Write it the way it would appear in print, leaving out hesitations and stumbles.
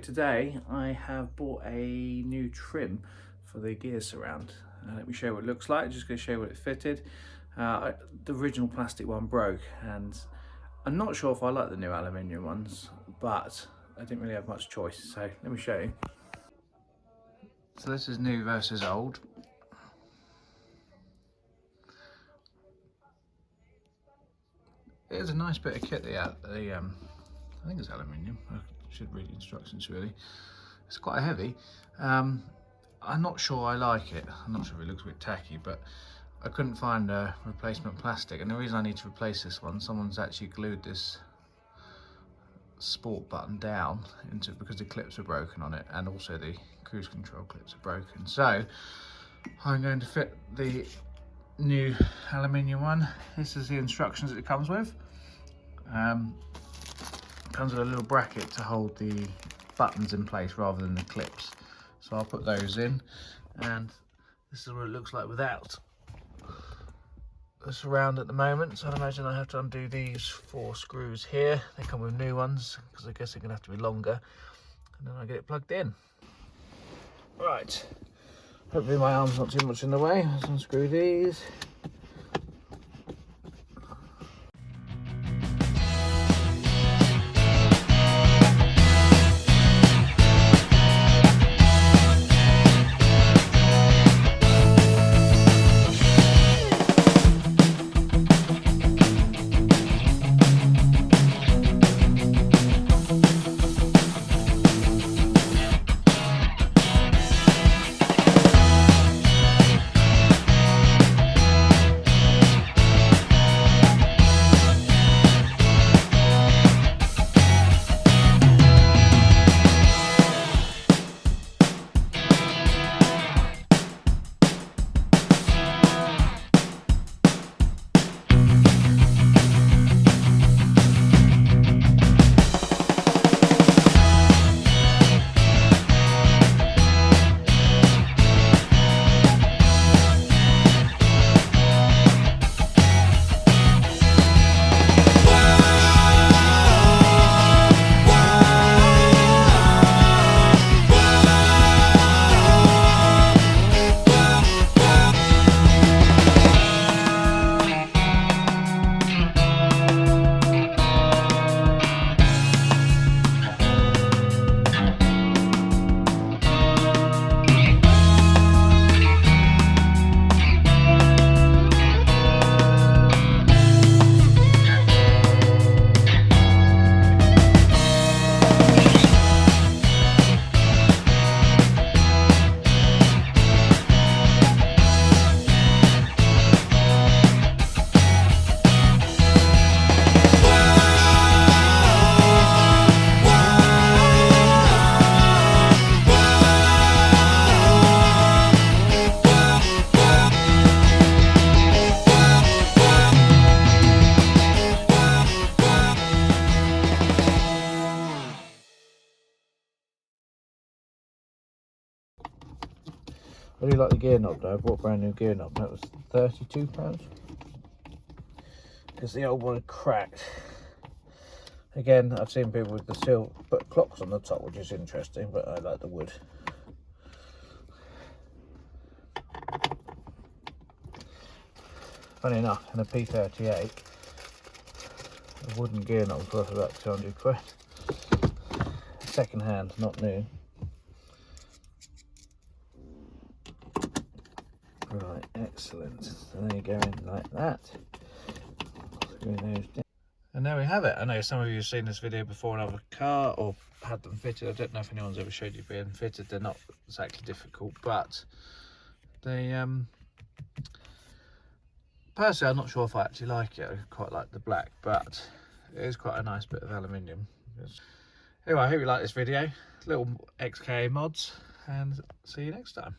today I have bought a new trim for the gear surround. Let me show you what it looks like. Just going to show you what it fitted. The original plastic one broke, and I'm not sure if I like the new aluminium ones, but I didn't really have much choice, so let me show you. So this is new versus old. It is a nice bit of kit. I think it's aluminium. I should read the instructions really. It's quite heavy. I'm not sure I like it. I'm not sure if it looks a bit tacky, but I couldn't find a replacement plastic, and the reason I need to replace this one, someone's actually glued this sport button down into it because the clips are broken on it, and also the cruise control clips are broken. So I'm going to fit the new aluminium one. This is the instructions that it comes with. Comes with a little bracket to hold the buttons in place rather than the clips. So I'll put those in, and this is what it looks like without the surround at the moment. So I'd imagine I have to undo these 4 screws here. They come with new ones because I guess they're going to have to be longer, and then I get it plugged in. Right, hopefully my arm's not too much in the way. Let's unscrew these. I really like the gear knob though. I bought a brand new gear knob. That was £32 because the old one had cracked. Again, I've seen people with the silver but clocks on the top, which is interesting, but I like the wood. Funny enough, in a P38, a wooden gear knob was worth about 200 quid. Second hand, not new. Right, excellent. So there you go, in like that. Screw those down. And there we have it. I know some of you have seen this video before in other car or had them fitted. I don't know if anyone's ever showed you being fitted. They're not exactly difficult, but they personally I'm not sure if I actually like it. I quite like the black, but it is quite a nice bit of aluminium. Anyway, I hope you like this video. Little XK mods, and see you next time.